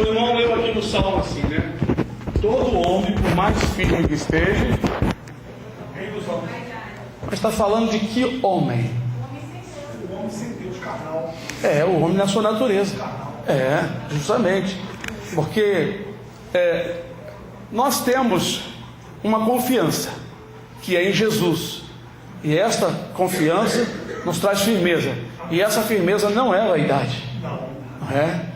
O irmão leu aqui no Salmo assim, né? Todo homem, por mais firme que esteja, rei dos homens. Mas está falando de que homem? O homem sem Deus, carnal. O homem na sua natureza. Justamente. Porque nós temos uma confiança que é em Jesus. E esta confiança nos traz firmeza. E essa firmeza não é vaidade. Não é?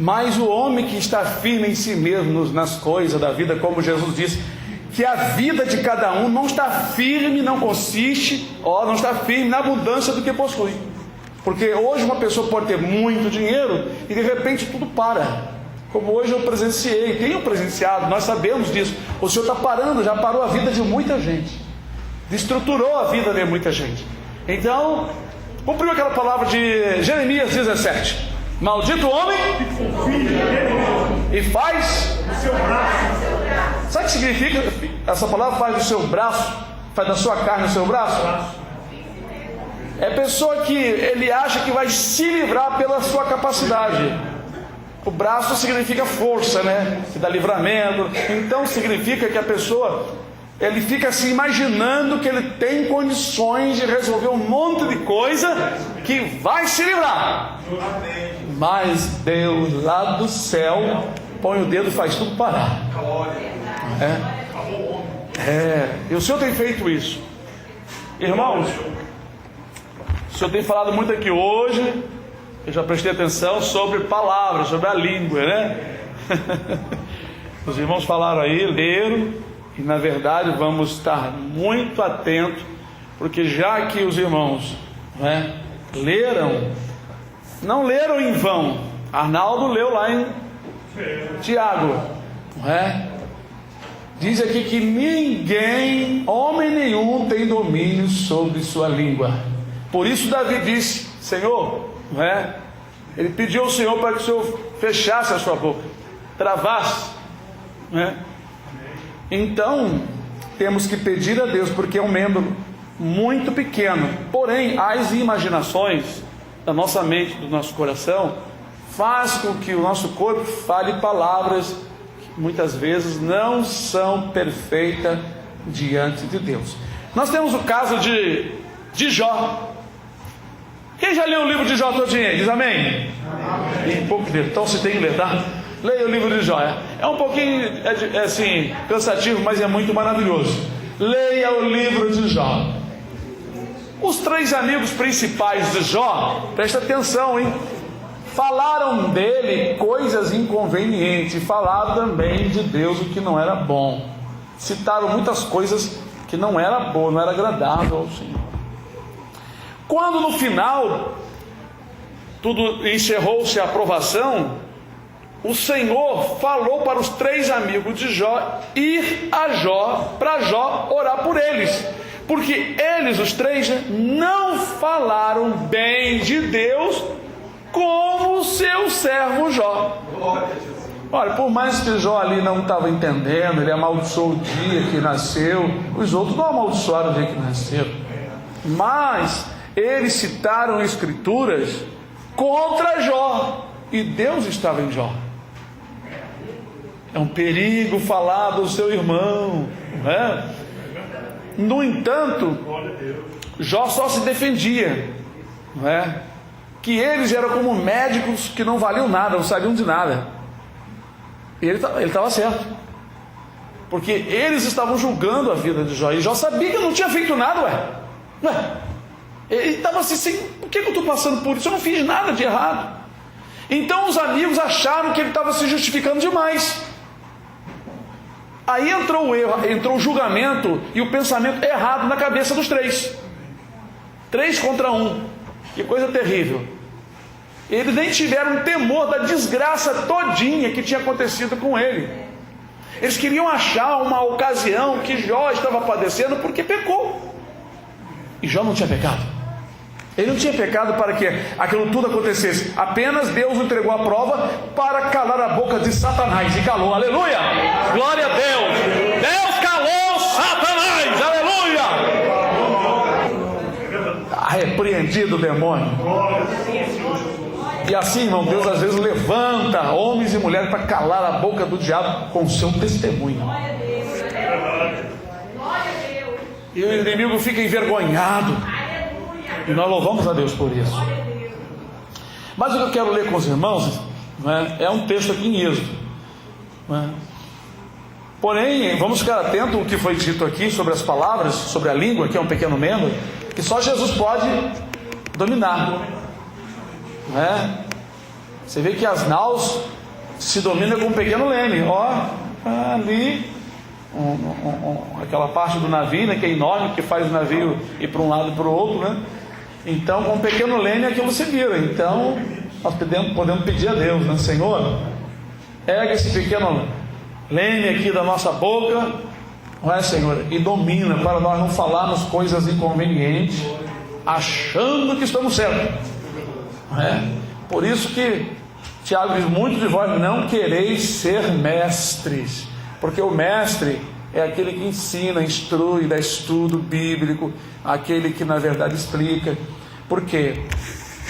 Mas o homem que está firme em si mesmo, nas coisas da vida, como Jesus disse, que a vida de cada um não está firme, não está firme na abundância do que possui. Porque hoje uma pessoa pode ter muito dinheiro e de repente tudo para. Como hoje eu presenciei, tenho presenciado, nós sabemos disso. O Senhor está parando, já parou a vida de muita gente, destruturou a vida de muita gente. Então, cumpriu aquela palavra de Jeremias 17: maldito o homem e faz O seu braço. Sabe o que significa essa palavra? Faz do seu braço, faz da sua carne o seu braço? É a pessoa que ele acha que vai se livrar pela sua capacidade. O braço significa força, né? Que dá livramento. Então significa que a pessoa, ele fica assim imaginando que ele tem condições de resolver um monte de coisa que vai se livrar. Mas Deus lá do céu põe o dedo e faz tudo parar. E o Senhor tem feito isso. Irmãos, o Senhor tem falado muito aqui hoje. Eu já prestei atenção sobre palavras, sobre a língua, né? Os irmãos falaram aí, leram. E na verdade vamos estar muito atentos, porque já que os irmãos leram, não leram em vão. Arnaldo leu lá em Tiago, diz aqui que ninguém, homem nenhum, tem domínio sobre sua língua. Por isso Davi disse: Senhor, ele pediu ao Senhor para que o Senhor fechasse a sua boca, travasse, Então temos que pedir a Deus, porque é um membro muito pequeno. Porém, as imaginações da nossa mente, do nosso coração, faz com que o nosso corpo fale palavras que muitas vezes não são perfeitas diante de Deus. Nós temos o caso de Jó. Quem já leu o livro de Jó todinho aí? Diz amém? Amém. Pouco dele, então você tem que ler, tá? Leia o livro de Jó. É um pouquinho assim, cansativo, mas é muito maravilhoso. Leia o livro de Jó. Os 3 amigos principais de Jó, presta atenção, hein? Falaram dele coisas inconvenientes, falaram também de Deus o que não era bom. Citaram muitas coisas que não era bom, não era agradável ao Senhor. Quando no final tudo encerrou-se a aprovação, o Senhor falou para os 3 amigos de Jó ir a Jó, para Jó orar por eles, porque eles, os 3, não falaram bem de Deus como o seu servo Jó. Olha, por mais que Jó ali não estava entendendo, ele amaldiçoou o dia que nasceu, os outros não amaldiçoaram o dia que nasceram, mas eles citaram escrituras contra Jó, e Deus estava em Jó. É um perigo falar do seu irmão, No entanto, Jó só se defendia, que eles eram como médicos que não valiam nada, não sabiam de nada. Ele estava certo, porque eles estavam julgando a vida de Jó, e Jó sabia que não tinha feito nada. Ele estava assim, por que eu estou passando por isso? Eu não fiz nada de errado. Então os amigos acharam que ele estava se justificando demais. Aí entrou o erro, entrou o julgamento e o pensamento errado na cabeça dos 3. 3 contra 1. Que coisa terrível. Eles nem tiveram temor da desgraça todinha que tinha acontecido com ele. Eles queriam achar uma ocasião que Jó estava padecendo porque pecou. E Jó não tinha pecado. Ele não tinha pecado para que aquilo tudo acontecesse. Apenas Deus entregou a prova para calar a boca de Satanás. E calou, aleluia! Glória a Deus! Deus calou Satanás, aleluia! Repreendido o demônio. E assim, irmão, Deus às vezes levanta homens e mulheres para calar a boca do diabo com o seu testemunho. E o inimigo fica envergonhado. E nós louvamos a Deus por isso. Mas o que eu quero ler com os irmãos, né, é um texto aqui em Êxodo, né? Porém, vamos ficar atentos ao que foi dito aqui sobre as palavras, sobre a língua, que é um pequeno membro, que só Jesus pode dominar, né? Você vê que as naus se dominam com um pequeno leme. Ó, ali aquela parte do navio, né, que é enorme, que faz o navio ir para um lado e para o outro, né? Então, com um pequeno leme aquilo se vira. Então, nós podemos pedir a Deus, né? Senhor, pega esse pequeno leme aqui da nossa boca, não é, Senhor? E domina, para nós não falarmos coisas inconvenientes, achando que estamos certos, não é? Por isso que Tiago diz: muitos de vós não quereis ser mestres, porque o mestre é aquele que ensina, instrui, dá estudo bíblico, aquele que na verdade explica. Por quê?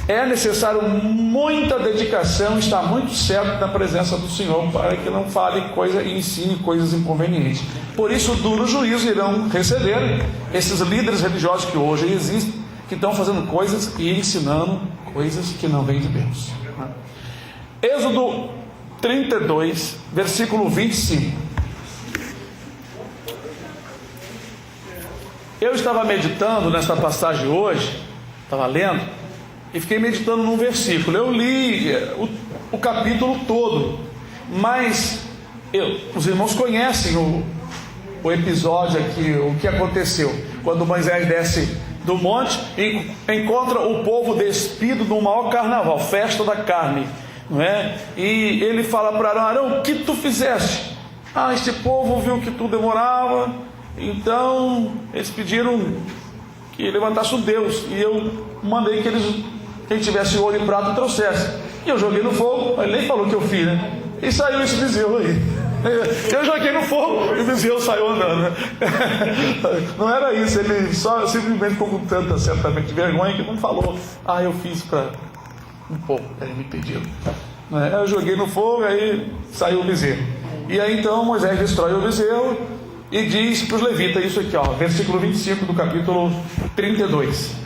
É necessário muita dedicação, estar muito certo na presença do Senhor, para que não fale coisa e ensine coisas inconvenientes. Por isso, duro juízo irão receber esses líderes religiosos que hoje existem, que estão fazendo coisas e ensinando coisas que não vêm de Deus. Êxodo 32, versículo 25. Eu estava meditando nesta passagem hoje, estava lendo, e fiquei meditando num versículo. Eu li o capítulo todo, mas os irmãos conhecem o episódio aqui, o que aconteceu quando Moisés desce do monte e encontra o povo despido no maior carnaval, festa da carne, não é? E ele fala para Arão: Arão, o que tu fizeste? Este povo viu que tu demorava, então eles pediram que levantasse um Deus, e eu mandei que quem tivesse ouro e prata trouxesse, e eu joguei no fogo. Ele nem falou que eu fiz, né? E saiu esse bezerro aí. Eu joguei no fogo e o bezerro saiu andando, né? Não era isso, ele só simplesmente ficou com tanta, certamente, vergonha, que não falou: eu fiz para um pouco, ele me pediu. Eu joguei no fogo, aí saiu o bezerro. E aí então Moisés destrói o bezerro e diz para os levitas isso aqui, versículo 25 do capítulo 32.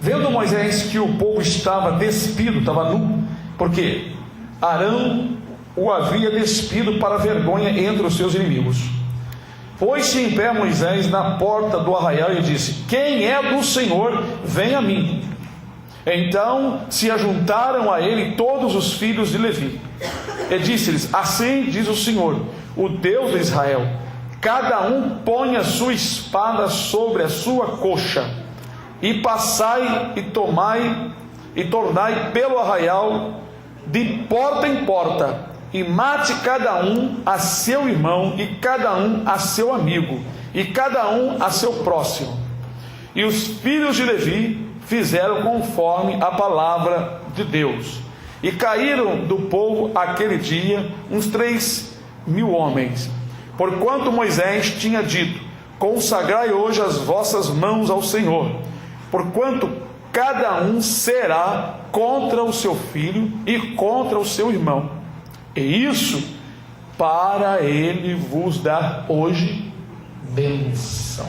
Vendo Moisés que o povo estava despido, estava nu, porque Arão o havia despido para vergonha entre os seus inimigos, pôs-se em pé Moisés na porta do arraial e disse: quem é do Senhor, vem a mim. Então se ajuntaram a ele todos os filhos de Levi, e disse-lhes: assim diz o Senhor, o Deus de Israel, cada um põe a sua espada sobre a sua coxa, e passai e tomai e tornai pelo arraial de porta em porta, e mate cada um a seu irmão, e cada um a seu amigo, e cada um a seu próximo. E os filhos de Levi fizeram conforme a palavra de Deus, e caíram do povo aquele dia uns 3.000 homens, porquanto Moisés tinha dito: consagrai hoje as vossas mãos ao Senhor, porquanto cada um será contra o seu filho e contra o seu irmão, e isso para ele vos dar hoje bênção.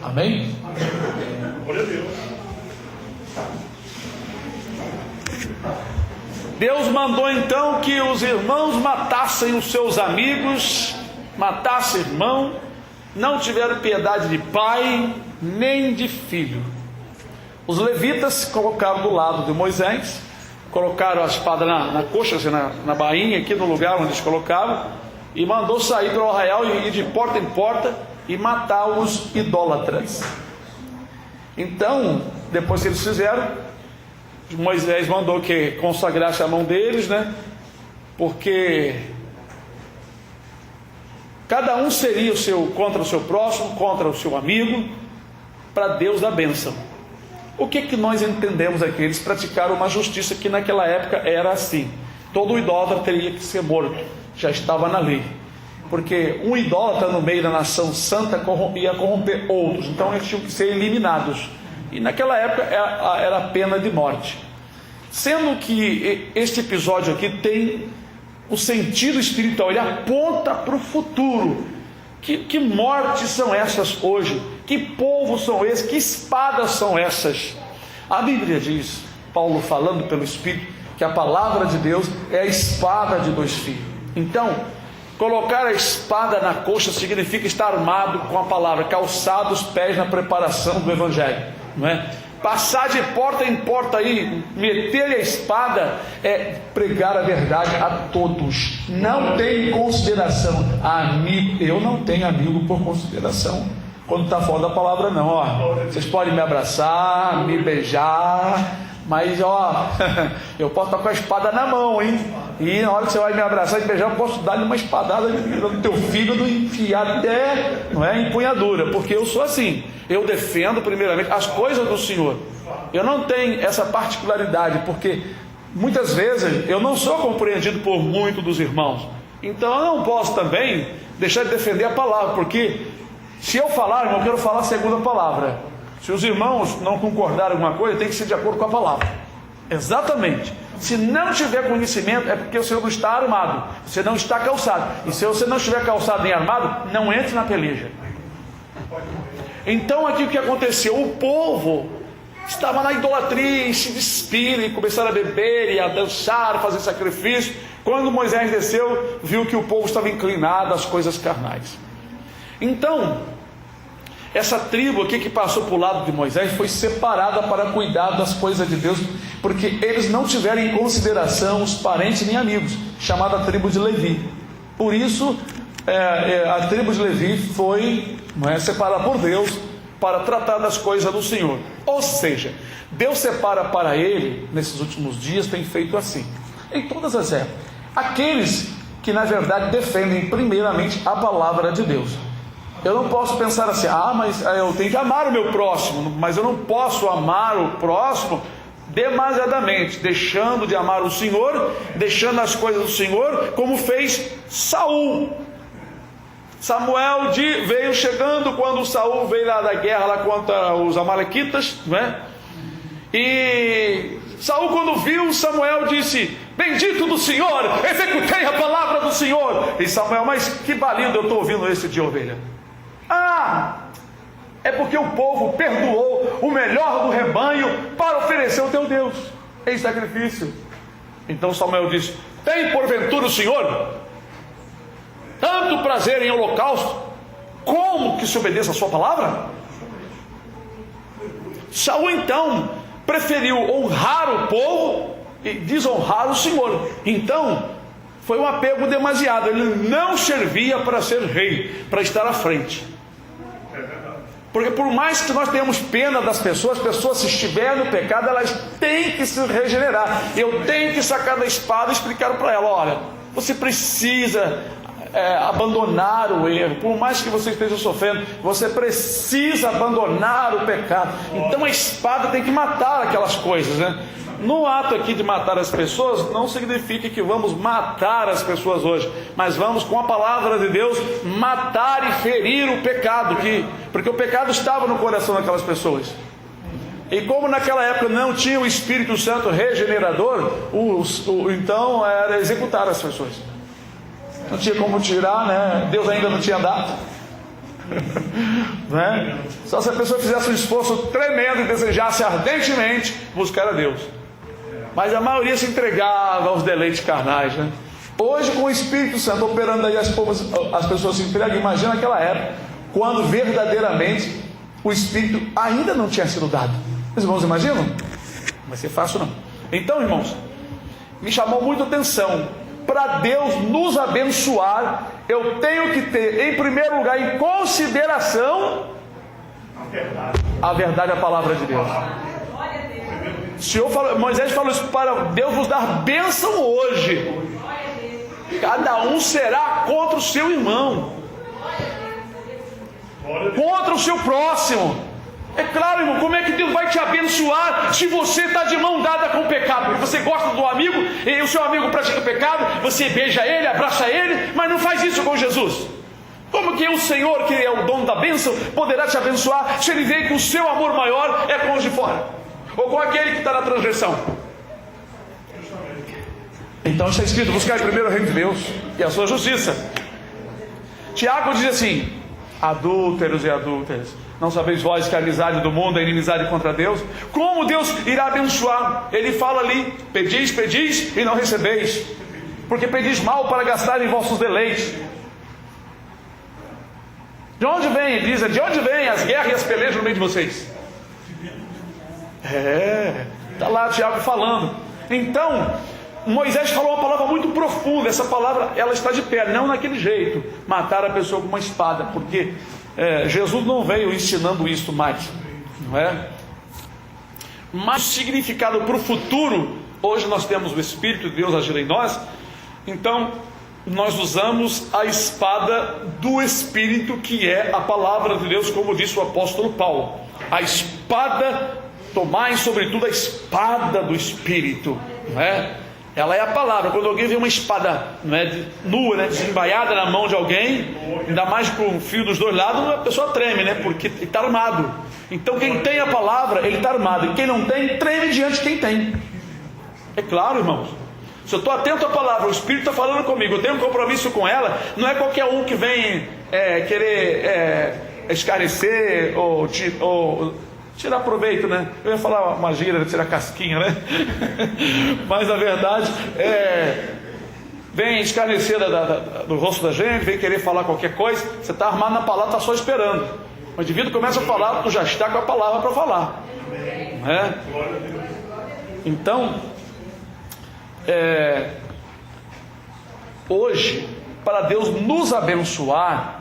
Amém? Glória a Deus. Deus mandou então que os irmãos matassem os seus amigos, matassem irmão, não tiveram piedade de pai nem de filho. Os levitas se colocaram do lado de Moisés, colocaram a espada na coxa, assim, na bainha, aqui no lugar onde eles colocavam, e mandou sair pelo arraial e ir de porta em porta e matar os idólatras. Então, depois que eles fizeram, Moisés mandou que consagrasse a mão deles, né? Porque cada um seria contra o seu próximo, contra o seu amigo, para Deus dar bênção. O que nós entendemos aqui? Eles praticaram uma justiça que naquela época era assim: todo idólatra teria que ser morto, já estava na lei, porque um idólatra no meio da nação santa ia corromper outros, então eles tinham que ser eliminados, e naquela época era a pena de morte. Sendo que este episódio aqui tem o sentido espiritual, ele aponta para o futuro. Que mortes são essas hoje? Que povos são esses? Que espadas são essas? A Bíblia diz, Paulo falando pelo Espírito, que a palavra de Deus é a espada de dois fios. Então, colocar a espada na coxa significa estar armado com a palavra, calçado os pés na preparação do Evangelho, não é? Passar de porta em porta aí, meter a espada, é pregar a verdade a todos. Não tem consideração. Amigo, eu não tenho amigo por consideração quando está fora da palavra, não. Ó, vocês podem me abraçar, me beijar, mas ó, eu posso estar com a espada na mão, hein? E na hora que você vai me abraçar e beijar, eu posso dar-lhe uma espadada no teu fígado e enfiar até, não é, empunhadura, porque eu sou assim. Eu defendo primeiramente as coisas do Senhor. Eu não tenho essa particularidade, porque muitas vezes eu não sou compreendido por muitos dos irmãos. Então eu não posso também deixar de defender a palavra, porque se eu falar, irmão, eu quero falar segundo a palavra. Se os irmãos não concordarem com alguma coisa, tem que ser de acordo com a palavra. Exatamente. Se não tiver conhecimento, é porque o Senhor não está armado, você não está calçado. E se você não estiver calçado nem armado, não entre na peleja. Então aqui o que aconteceu? O povo estava na idolatria, e se despiram, e começaram a beber, e a dançar, a fazer sacrifício. Quando Moisés desceu, viu que o povo estava inclinado às coisas carnais. Então, essa tribo aqui que passou para o lado de Moisés foi separada para cuidar das coisas de Deus, porque eles não tiveram em consideração os parentes nem amigos, chamada tribo de Levi. Por isso, a tribo de Levi foi separada por Deus para tratar das coisas do Senhor. Ou seja, Deus separa para ele, nesses últimos dias, tem feito assim, em todas as épocas, aqueles que na verdade defendem primeiramente a palavra de Deus. Eu não posso pensar assim, mas eu tenho que amar o meu próximo, mas eu não posso amar o próximo demasiadamente, deixando de amar o Senhor, deixando as coisas do Senhor, como fez Saul. Samuel veio chegando quando Saul veio lá da guerra lá contra os amalequitas, não é? E Saul, quando viu Samuel, disse: bendito do Senhor, executei a palavra do Senhor. E Samuel: mas que balido eu estou ouvindo esse de ovelha. É porque o povo perdoou o melhor do rebanho para oferecer ao teu Deus em sacrifício. Então Samuel disse: tem porventura o Senhor tanto prazer em holocausto, como que se obedeça a sua palavra? Saul então preferiu honrar o povo e desonrar o Senhor. Então foi um apego demasiado. Ele não servia para ser rei, para estar à frente. Porque por mais que nós tenhamos pena das pessoas, as pessoas, se estiverem no pecado, elas têm que se regenerar. Eu tenho que sacar da espada e explicar para ela: olha, você precisa abandonar o erro. Por mais que você esteja sofrendo, você precisa abandonar o pecado. Então a espada tem que matar aquelas coisas, né? No ato aqui de matar as pessoas, não significa que vamos matar as pessoas hoje, mas vamos, com a palavra de Deus, matar e ferir o pecado, porque o pecado estava no coração daquelas pessoas. E como naquela época não tinha o Espírito Santo regenerador, então era executar as pessoas. Não tinha como tirar, né? Deus ainda não tinha dado. Né? Só se a pessoa fizesse um esforço tremendo e desejasse ardentemente buscar a Deus. Mas a maioria se entregava aos deleites carnais, né? Hoje, com o Espírito Santo operando aí, as pessoas se entregam. Imagina aquela época, quando verdadeiramente o Espírito ainda não tinha sido dado. Os irmãos imaginam? Não vai ser fácil não. Então, irmãos, me chamou muito a atenção. Para Deus nos abençoar, eu tenho que ter, em primeiro lugar, em consideração a verdade, a palavra de Deus. Moisés falou isso: para Deus nos dar bênção hoje, cada um será contra o seu irmão, contra o seu próximo. É claro, irmão, como é que Deus vai te abençoar se você está de mão dada com o pecado? Porque você gosta do amigo e o seu amigo pratica o pecado, você beija ele, abraça ele, mas não faz isso com Jesus. Como que o Senhor, que é o dono da bênção, poderá te abençoar se ele vê que o seu amor maior é com os de fora, ou com aquele que está na transgressão? Então está escrito: buscar primeiro o reino de Deus e a sua justiça. Tiago diz assim: adúlteros e adúlteras, não sabeis vós que a amizade do mundo é inimizade contra Deus? Como Deus irá abençoar? Ele fala ali: pedis, pedis e não recebeis, porque pedis mal para gastar em vossos deleites. De onde vem, ele diz, de onde vem as guerras e as pelejas no meio de vocês? Está lá Tiago falando. Então, Moisés falou uma palavra muito profunda. Essa palavra, ela está de pé, não naquele jeito, matar a pessoa com uma espada, porque Jesus não veio ensinando isso mais, não é? Mas o significado para o futuro, hoje nós temos o Espírito de Deus agir em nós, então nós usamos a espada do Espírito, que é a palavra de Deus, como disse o apóstolo Paulo. A espada, tomai sobretudo a espada do Espírito, não é? Ela é a palavra. Quando alguém vê uma espada, não é, nua, né, desembaiada na mão de alguém, ainda mais com o fio dos dois lados, a pessoa treme, né, porque está armado. Então quem tem a palavra, ele está armado, e quem não tem, treme diante de quem tem. É claro, irmãos. Se eu estou atento à palavra, o Espírito está falando comigo, eu tenho um compromisso com ela, não é qualquer um que vem querer esclarecer ou tirar proveito, né? Eu ia falar uma gíria de tirar casquinha, né? Mas na verdade vem escarnecer do rosto da gente, vem querer falar qualquer coisa. Você está armado na palavra, está só esperando. O indivíduo começa a falar, tu já está com a palavra para falar, não é? Então, hoje, para Deus nos abençoar,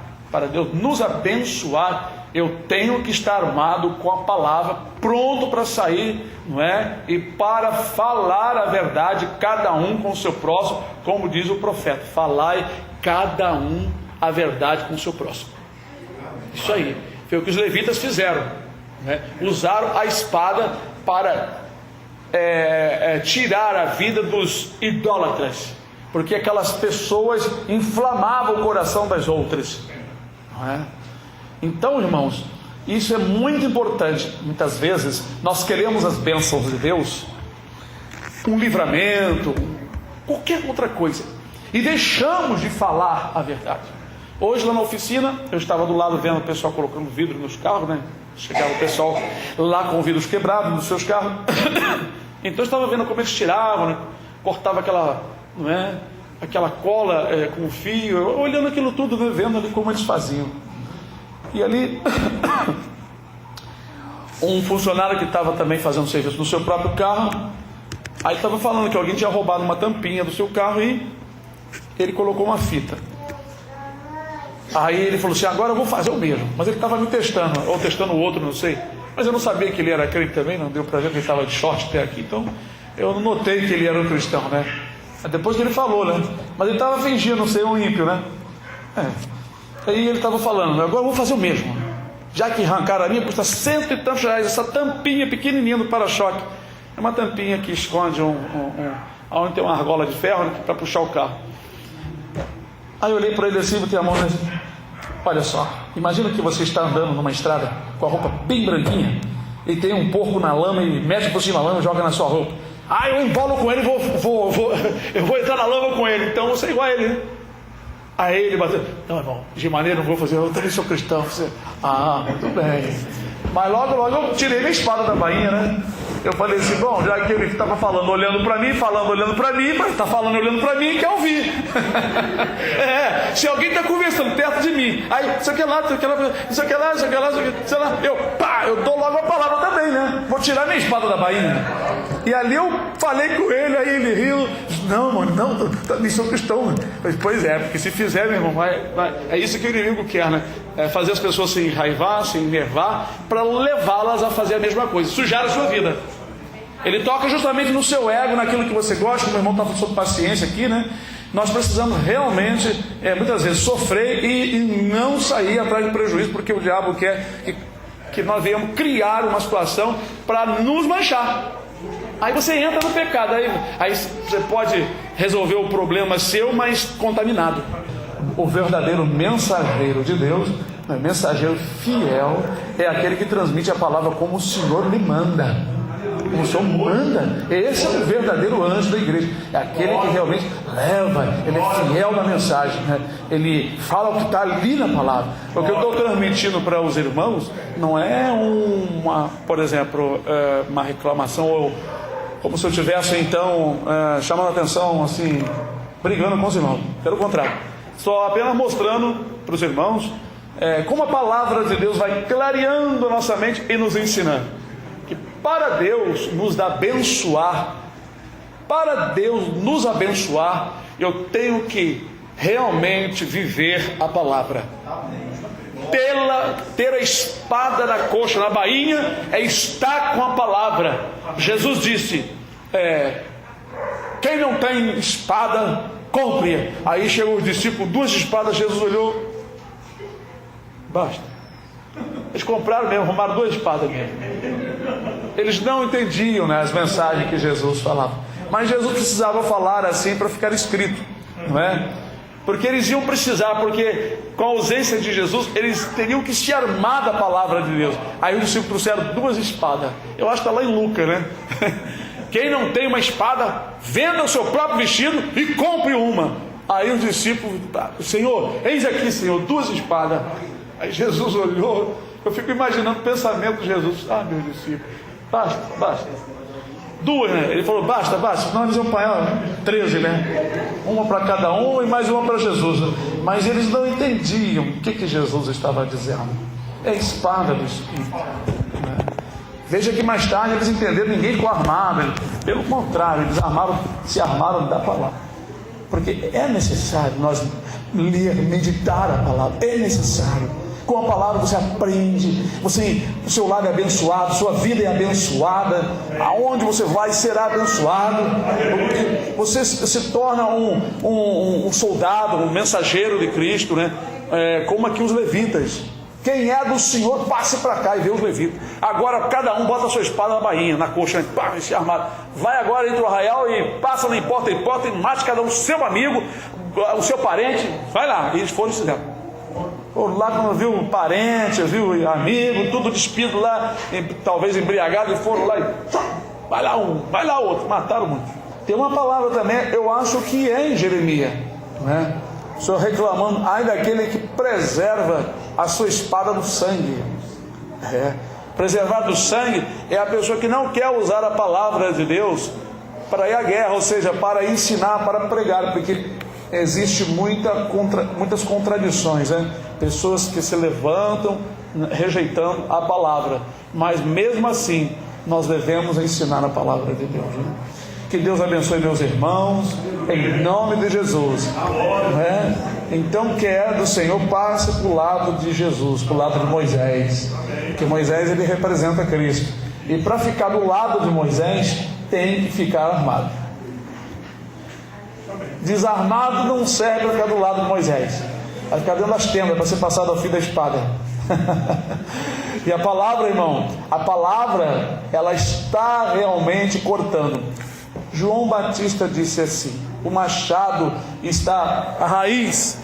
eu tenho que estar armado com a palavra, pronto para sair, não é? E para falar a verdade, cada um com o seu próximo, como diz o profeta: falai cada um a verdade com o seu próximo. Isso aí, foi o que os levitas fizeram, né? Usaram a espada para tirar a vida dos idólatras, porque aquelas pessoas inflamavam o coração das outras, não é? Então, irmãos, isso é muito importante. Muitas vezes nós queremos as bênçãos de Deus, um livramento, qualquer outra coisa, e deixamos de falar a verdade. Hoje lá na oficina, eu estava do lado vendo o pessoal colocando vidro nos carros, né? Chegava o pessoal lá com vidros quebrados nos seus carros. Então eu estava vendo como eles tiravam, né? Cortava aquela, não é? Aquela cola com fio, olhando aquilo tudo, né? Vendo ali como eles faziam. E ali um funcionário que estava também fazendo serviço no seu próprio carro, aí estava falando que alguém tinha roubado uma tampinha do seu carro e ele colocou uma fita. Aí ele falou assim: agora eu vou fazer o mesmo. Mas ele estava me testando, ou testando o outro, não sei. Mas eu não sabia que ele era crente também, não deu para ver que ele estava de short até aqui, então eu não notei que ele era um cristão, né? Depois que ele falou, né? Mas ele estava fingindo ser um ímpio, né? Aí ele estava falando: agora eu vou fazer o mesmo. Já que arrancaram a minha, custa R$100 e tantos, essa tampinha pequenininha do para-choque. É uma tampinha que esconde onde tem uma argola de ferro, né, para puxar o carro. Aí eu olhei para ele assim, botei a mão nele. Olha só, imagina que você está andando numa estrada com a roupa bem branquinha e tem um porco na lama e mete por cima da lama e joga na sua roupa. Eu embolo com ele, eu vou entrar na lama com ele, então você é igual a ele, né? Aí ele bateu: não, irmão, de maneira não vou fazer, eu também sou cristão. Muito bem. Mas logo eu tirei minha espada da bainha, né? Eu falei assim: bom, já que ele estava falando olhando para mim, mas está falando olhando para mim, quer ouvir. Se alguém está conversando perto de mim, aí isso aqui lá, eu dou logo a palavra também, né? Vou tirar minha espada da bainha. E ali eu falei com ele, aí ele riu: não, mano, não, também sou cristão, mano. Mas, pois é, porque se fizer, meu irmão, é isso que o inimigo quer, né? Fazer as pessoas se enraivar, se enervar, para levá-las a fazer a mesma coisa, sujar a sua vida. Ele toca justamente no seu ego, naquilo que você gosta. O meu irmão está falando sobre paciência aqui, né? Nós precisamos realmente, muitas vezes, sofrer e não sair atrás de prejuízo, porque o diabo quer que nós venhamos criar uma situação para nos manchar. Aí você entra no pecado, aí você pode resolver o problema seu, mas contaminado. O verdadeiro mensageiro de Deus, mensageiro fiel, é aquele que transmite a palavra como o Senhor lhe manda. como o Senhor manda. Esse é o verdadeiro anjo da igreja, é aquele que realmente leva, ele é fiel na mensagem, né? Ele fala o que está ali na palavra. O que eu estou transmitindo para os irmãos não é por exemplo, uma reclamação, ou como se eu estivesse então chamando a atenção, assim, brigando com os irmãos. Pelo contrário, estou apenas mostrando para os irmãos como a palavra de Deus vai clareando a nossa mente e nos ensinando que para Deus nos abençoar, eu tenho que realmente viver a palavra. Ter a espada na coxa, na bainha, é estar com a palavra. Jesus disse: quem não tem espada, compre. Aí chegou os discípulos, 2 espadas. Jesus olhou: basta. Eles compraram mesmo, arrumaram 2 espadas mesmo. Eles não entendiam, né, as mensagens que Jesus falava. Mas Jesus precisava falar assim para ficar escrito, não é? Porque eles iam precisar, porque com a ausência de Jesus, eles teriam que se armar da palavra de Deus. Aí os discípulos trouxeram 2 espadas. Eu acho que está lá em Lucas, né? Quem não tem uma espada, venda o seu próprio vestido e compre uma. Aí os discípulos: Senhor, eis aqui, Senhor, 2 espadas. Aí Jesus olhou. Eu fico imaginando o pensamento de Jesus: meus discípulos, basta. 2, né? Ele falou: basta. Senão eles iam apanhar 13, né? Uma para cada um e mais uma para Jesus. Mas eles não entendiam o que Jesus estava dizendo. É a espada do Espírito, né? Veja que mais tarde eles entenderam, ninguém com armado. Pelo contrário, eles se armaram da palavra. Porque é necessário nós ler, meditar a palavra. É necessário. Com a palavra você aprende, o seu lar é abençoado, sua vida é abençoada, aonde você vai será abençoado. Você se torna um soldado, um mensageiro de Cristo, né? Como aqui os levitas. Quem é do Senhor, passe para cá e vê os levitas. Agora cada um bota a sua espada na bainha, na coxa, se armado. Vai agora entre o arraial e passa, não importa, e mate cada um, seu amigo, o seu parente. Vai lá. E eles foram e fizeram. Foram lá, quando viu um parente, viu amigo, tudo despido lá, talvez embriagado, e foram lá e vai lá um, vai lá outro, mataram muito. Tem uma palavra também, eu acho que é em Jeremias, né? O Senhor reclamando: ai daquele que preserva a sua espada do sangue. Preservar do sangue é a pessoa que não quer usar a palavra de Deus para ir à guerra, ou seja, para ensinar, para pregar, porque existe muitas contradições, né? Pessoas que se levantam rejeitando a palavra, mas mesmo assim nós devemos ensinar a palavra de Deus, né? Que Deus abençoe meus irmãos, em nome de Jesus, né? Então, que é do Senhor, passe para o lado de Jesus, para o lado de Moisés, porque Moisés ele representa Cristo, e para ficar do lado de Moisés tem que ficar armado. Desarmado não serve para ficar do lado de Moisés, vai ficar dentro das tendas para ser passado ao fio da espada. E a palavra, irmão, ela está realmente cortando. João Batista disse assim: o machado está à raiz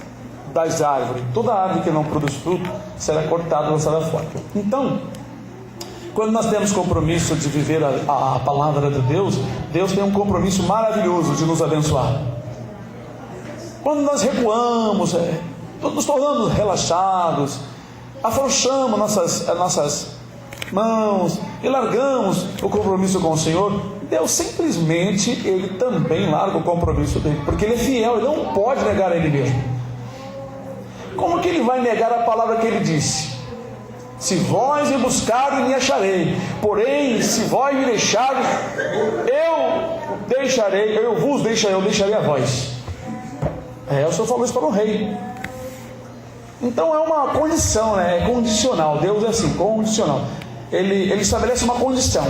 das árvores, toda árvore que não produz fruto será cortada e lançada fora. Então, quando nós temos compromisso de viver a palavra de Deus, Deus tem um compromisso maravilhoso de nos abençoar. Quando nós recuamos, nos tornamos relaxados, afrouxamos nossas mãos e largamos o compromisso com o Senhor, Deus simplesmente, Ele também larga o compromisso dele, porque Ele é fiel, Ele não pode negar a Ele mesmo. Como que Ele vai negar a palavra que Ele disse? Se vós me buscarem, me acharei, porém, se vós me deixarem, eu vos deixarei, eu deixarei a vós. O Senhor falou isso para o rei. Então é uma condição, né? É condicional. Deus é assim, condicional. Ele estabelece uma condição.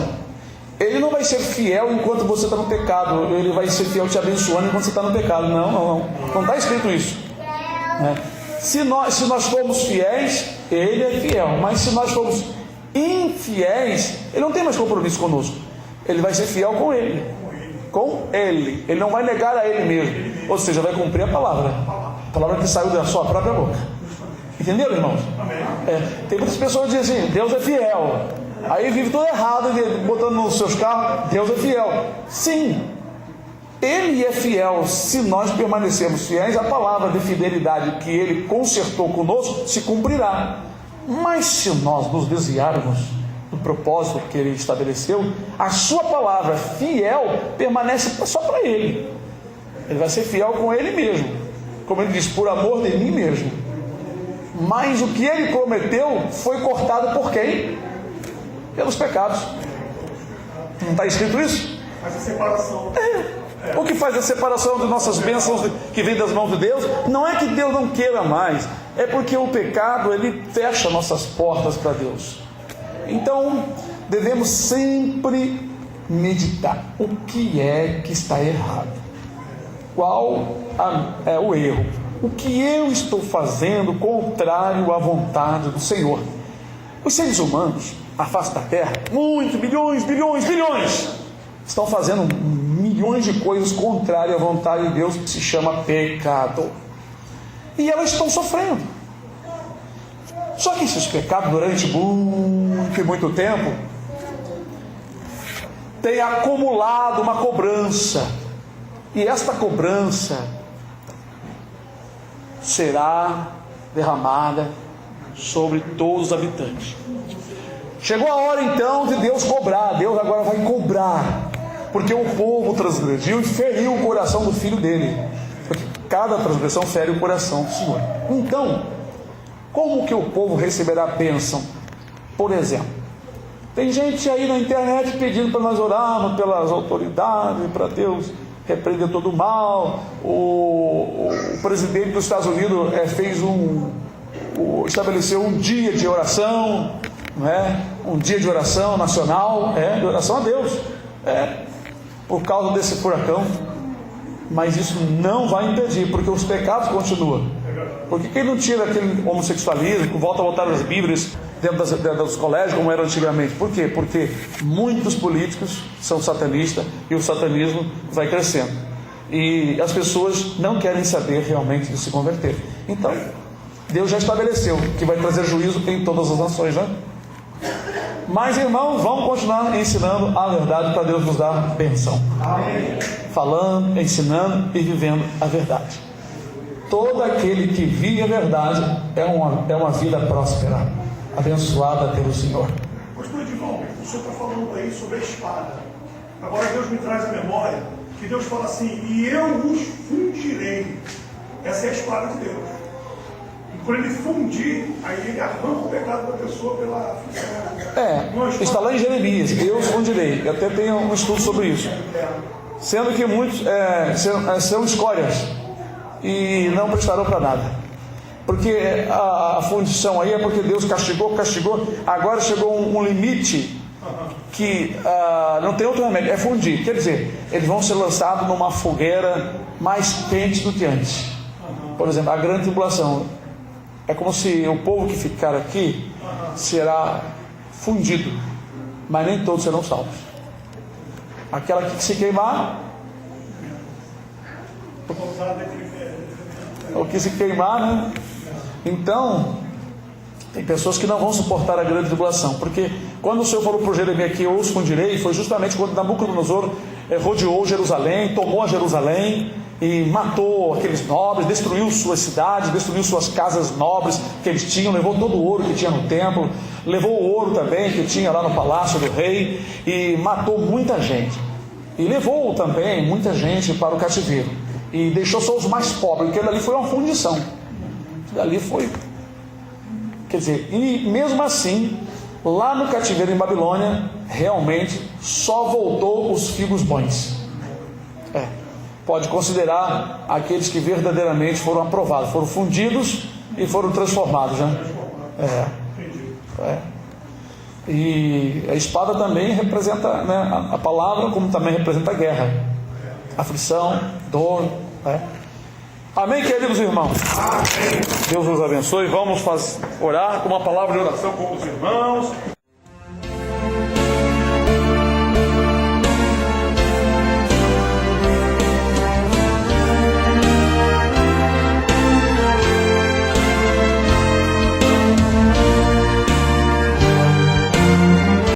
Ele não vai ser fiel enquanto você está no pecado. Ele vai ser fiel te abençoando enquanto você está no pecado. Não está escrito isso, né? Se nós formos fiéis, Ele é fiel. Mas se nós formos infiéis, Ele não tem mais compromisso conosco. Ele vai ser fiel com Ele. Ele não vai negar a Ele mesmo. Ou seja, vai cumprir a palavra que saiu da sua própria boca. Entenderam, irmãos? Tem muitas pessoas que dizem assim: Deus é fiel. Aí vive tudo errado, botando nos seus carros, Deus é fiel. Sim, Ele é fiel. Se nós permanecermos fiéis, a palavra de fidelidade que Ele concertou conosco se cumprirá. Mas se nós nos desviarmos do propósito que Ele estabeleceu, a sua palavra fiel permanece só para Ele. Ele vai ser fiel com Ele mesmo, como Ele diz, por amor de mim mesmo. Mas o que Ele prometeu foi cortado por quem? Pelos pecados. Não está escrito isso? Faz a separação. O que faz a separação de nossas bênçãos que vem das mãos de Deus? Não é que Deus não queira mais, é porque o pecado, ele fecha nossas portas para Deus. Então, devemos sempre meditar o que é que está errado, qual é o erro, o que eu estou fazendo contrário à vontade do Senhor. Os seres humanos, a face da terra, muitos, bilhões, estão fazendo milhões de coisas contrárias à vontade de Deus, que se chama pecado, e elas estão sofrendo. Só que esses pecados, durante muito tempo, têm acumulado uma cobrança, e esta cobrança será derramada sobre todos os habitantes. Chegou a hora então de Deus cobrar. Deus agora vai cobrar, porque o povo transgrediu e feriu o coração do Filho dele, porque cada transgressão fere o coração do Senhor. Então, como que o povo receberá a bênção? Por exemplo, tem gente aí na internet pedindo para nós orarmos pelas autoridades, para Deus repreender todo o mal. O presidente dos Estados Unidos estabeleceu um dia de oração, não é? Um dia de oração nacional, de oração a Deus, por causa desse furacão. Mas isso não vai impedir, porque os pecados continuam. Porque quem não tira aquele homossexualismo, volta a botar as Bíblias dentro dos colégios como era antigamente? Por quê? Porque muitos políticos são satanistas e o satanismo vai crescendo, e as pessoas não querem saber realmente de se converter. Então Deus já estabeleceu que vai trazer juízo em todas as nações, né? Mas, irmãos, vamos continuar ensinando a verdade para Deus nos dar bênção. Amém. Falando, ensinando e vivendo a verdade. Todo aquele que vive a verdade é uma vida próspera, abençoada pelo Senhor. Pastor Edivão, o senhor está falando aí sobre a espada. Agora Deus me traz a memória que Deus fala assim: e eu os fundirei. Essa é a espada de Deus. E por ele fundir, aí ele arranca o pecado da pessoa pela aflição. Está lá em Jeremias: eu os fundirei. Eu até tenho um estudo sobre isso. Sendo que muitos são escórias e não prestarão para nada, porque a fundição aí é porque Deus castigou, agora chegou um limite que não tem outro remédio, é fundir. Quer dizer, eles vão ser lançados numa fogueira mais quente do que antes. Por exemplo, a grande tribulação é como se o povo que ficar aqui será fundido, mas nem todos serão salvos. Aquela que se queimar, o que se queimar, né? Então, tem pessoas que não vão suportar a grande tribulação, porque quando o Senhor falou para o Jeremias que eu os fundirei, foi justamente quando Nabucodonosor rodeou Jerusalém, tomou a Jerusalém e matou aqueles nobres, destruiu suas cidades, destruiu suas casas nobres que eles tinham, levou todo o ouro que tinha no templo, levou o ouro também que tinha lá no palácio do rei, e matou muita gente, e levou também muita gente para o cativeiro, e deixou só os mais pobres, porque ali foi uma fundição. Ali foi, quer dizer, e mesmo assim, lá no cativeiro em Babilônia, realmente só voltou os figos bons. Pode considerar aqueles que verdadeiramente foram aprovados, foram fundidos e foram transformados, né? E a espada também representa, né, a palavra, como também representa a guerra, aflição, dor, né? Amém, queridos irmãos? Amém. Deus nos abençoe. Vamos orar com uma palavra de oração com os irmãos.